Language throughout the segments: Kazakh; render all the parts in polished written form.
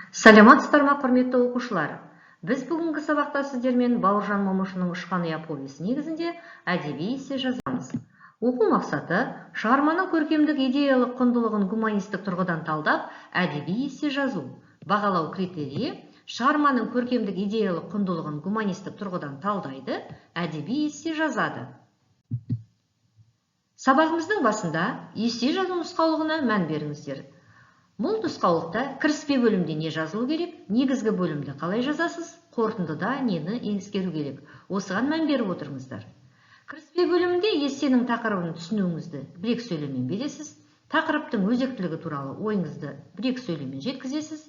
Саламатсыздар ма, құрметті оқушылар? Біз бүгінгі сабақта сіздермен Бауыржан Момышұлының «Ұшқан ұя» повесі негізінде әдеби эссе жазамыз. Оқу мақсаты шығарманың көркемдік идеялық құндылығын гуманистік тұрғыдан талдап, әдеби эссе жазу. Бағалау критерийі шығарманың көркемдік идеялық құндылығын гуманистік тұрғыдан талдайды, әдеби эссе жазады. Сабағымыздың басында эссе жазу нұсқаулығына мән беріңіздер. Бұл нұсқаулықта кіріспе бөлімде не жазылу керек, негізгі бөлімді қалай жазасыз, қорытындыда нені ескеру керек. Осыған мән беріп отырыңыздар. Кіріспе бөлімінде эссенің тақырыбын түсінуіңізді бір-екі сөйлеммен бересіз, тақырыптың өзектілігі туралы ойыңызды бір-екі сөйлеммен жеткізесіз.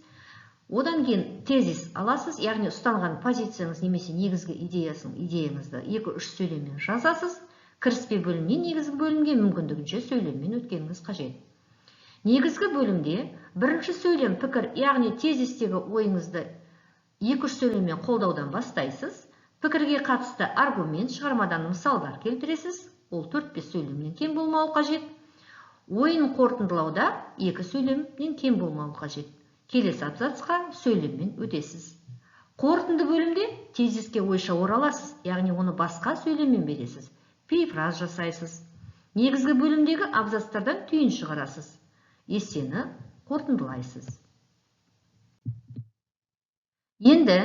Одан кейін тезис аласыз, яғни ұстанған позицияңыз немесе негізгі идеяңызды 2-3 сөйлеммен жазасыз. Кіріспе бөлімнен негізгі бөлімге мүмкіндігінше сөйлеммен өткеніңіз қажет. Негізгі бөлімде бірінші сөйлем пікір, яғни тезистегі ойыңызды 2-3 сөйлеммен қолдаудан бастайсыз. Пікірге қатысты аргумент, шығармадан мысалдар келтіресіз. Ол 4-5 сөйлемнен кем болмауы қажет. Ойын қорытындылауда 2 сөйлемнен кем болмауы қажет. Келесі абзацқа сөйлеммен өтесіз. Қорытынды бөлімде тезиске ойша ораласыз, яғни оны басқа сөйлеммен бересіз. Перифраз жасайсыз. Негізгі бөлімдегі абзацтардан түйін шығарасыз. Эссені қорытындылайсыз. Енді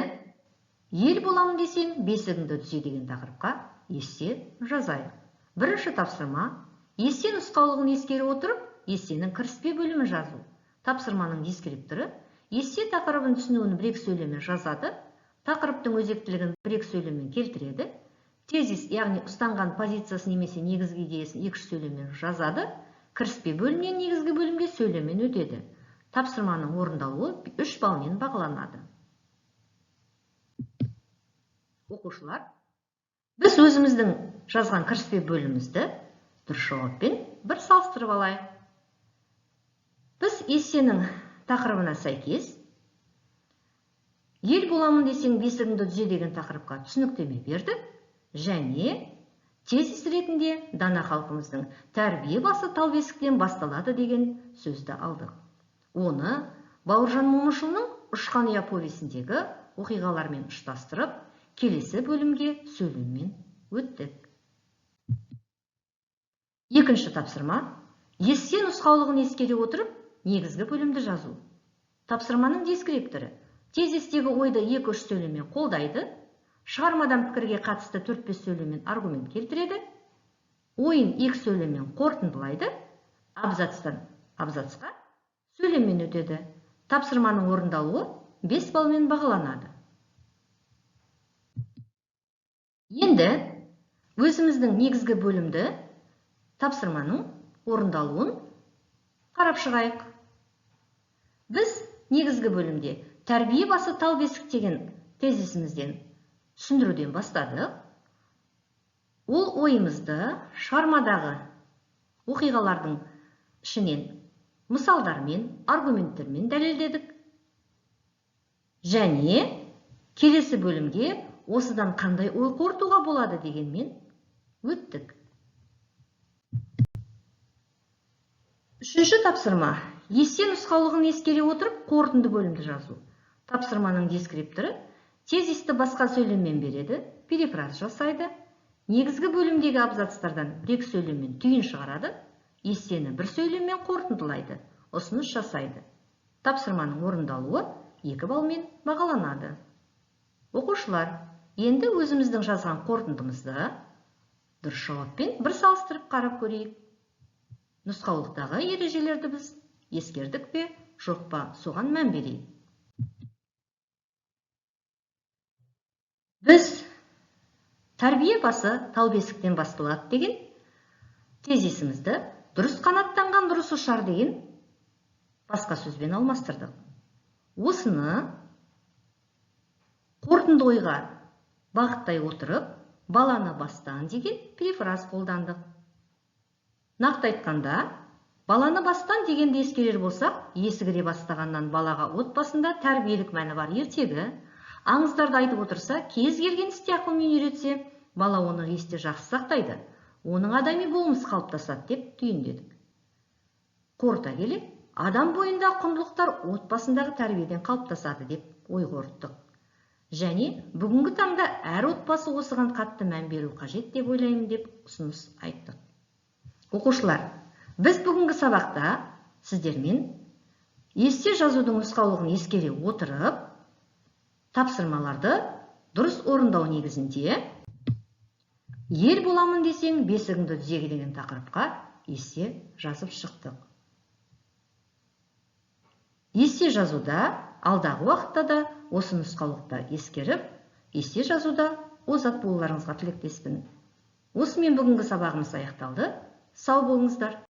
ел боламын десең, бесігіңді түзе деген тақырыпқа эссе жазайық. Бірінші тапсырма, эссе нұсқаулығын ескере отырып, эссенің кіріспе бөлімін жазу. Тапсырманың дескрипторы эссе тақырыбын түсінуін бір-екі сөйлеммен жазады, тақырыптың өзектілігін бір-екі сөйлеммен келтіреді, тезис, яғни ұстанған позициясы немесе негізгі идеясын 2-3 сөйлеммен жазады, кіріспе бөлімнен негізгі бөлімге сөйлеммен өтеді. Тапсырманың орындалуы 3 балмен бағаланады. Оқушылар, біз өзіміздің жазған кіріспе бөлімімізді дұрыс жауаппен бір салыстырып алайық. Біз эссенің тақырыбына сәйкес ел боламын десең, бесігіңді түзе деген тақырыпқа түсініктеме бердік, және тезис ретінде дана халқымыздың тәрбие басы тал бесіктен басталады деген сөзді алдық. Оны Бауыржан Момышұлының «Ұшқан ұя» повесіндегі оқиғалармен ұштастырып, келесі бөлімге сөйлеммен өттік. Екінші тапсырма, эссе нұсқаулығын ескере отырып, негізгі бөлімді жазу. Тапсырманың дескрипторы тезистегі ойды 2-3 сөйлеммен қолдайды, шығармадан пікірге қатысты 4-5 сөйлеммен аргумент келтіреді, ойын 2 сөйлеммен қорытындылайды, абзацтан абзацқа сөйлеммен өтеді. Тапсырманың орындалуы 5 балмен бағаланады. Енді өзіміздің негізгі бөлімді тапсырманың орындалуын қарап шығайық. Біз негізгі бөлімде тәрбие басы тал бесік деген тезисімізден түсіндіруден бастадық. Ол ойымызды шығармадағы оқиғалардың ішінен мысалдармен, аргументтермен дәлелдедік. Және келесі бөлімге осыдан қандай ой қорытуға болады дегенмен өттік. Үшінші тапсырма, эссе нұсқаулығын ескере отырып, қорытынды бөлімді жазу. Тапсырманың дескрипторы тезисті басқа сөйлеммен береді, перифраз жасайды, негізгі бөлімдегі абзацтардан бір-екі сөйлеммен түйін шығарады, эссені бір сөйлеммен қорытындылайды, ұсыныс жасайды. Тапсырманың орындалуы 2 балмен бағаланады. Оқушылар, енді өзіміздің жазған қорытындымызды дұрыс жауаппен бір салыстырып қарап көрейік. Нұсқаулықтағы ережелерді біз ескердік пе, жоқ па, соған мән берейік. Біз тәрбие басы тал бесіктен басталады деген тезисімізді дұрыс қанаттанған дұрыс ұшар деген басқа сөзбен алмастырдық. Осыны қорытынды ойға бағыттай отырып, баланы бастан деген перифраз қолдандық. Нақты айтқанда, баланы бастан дегенді ескерер болсақ, есігіре бастағаннан балаға отбасында тәрбиелік мәні бар ертегі, аңыздарды айтып отырса, кез келген істе ақылмен үйретсе, бала оны есте жақсы сақтайды, оның адами болмыс қалыптасады деп түйіндедік. Қорыта келе, адам бойында құндылықтар отбасындағы тәрбиеден қалыптасады деп ой қорыттық. Және бүгінгі таңда әр отбасы осыған қатты мән беру қажет деп ойлаймын деп ұсыныс айттық. Оқушылар, біз бүгінгі сабақта сіздермен есте жазудың нұсқаулығын ескере отырып, тапсырмаларды дұрыс орындау негізінде ел боламын десең бесігіңді түзеге деген тақырыпқа есте жазып шықтық. Есте жазуда алдағы уақытта да осы нұсқаулықты ескеріп, есте жазуда озат болуларыңызға тілектеспін. Осымен бүгінгі сабағымыз аяқталды. Сау болыңыздар.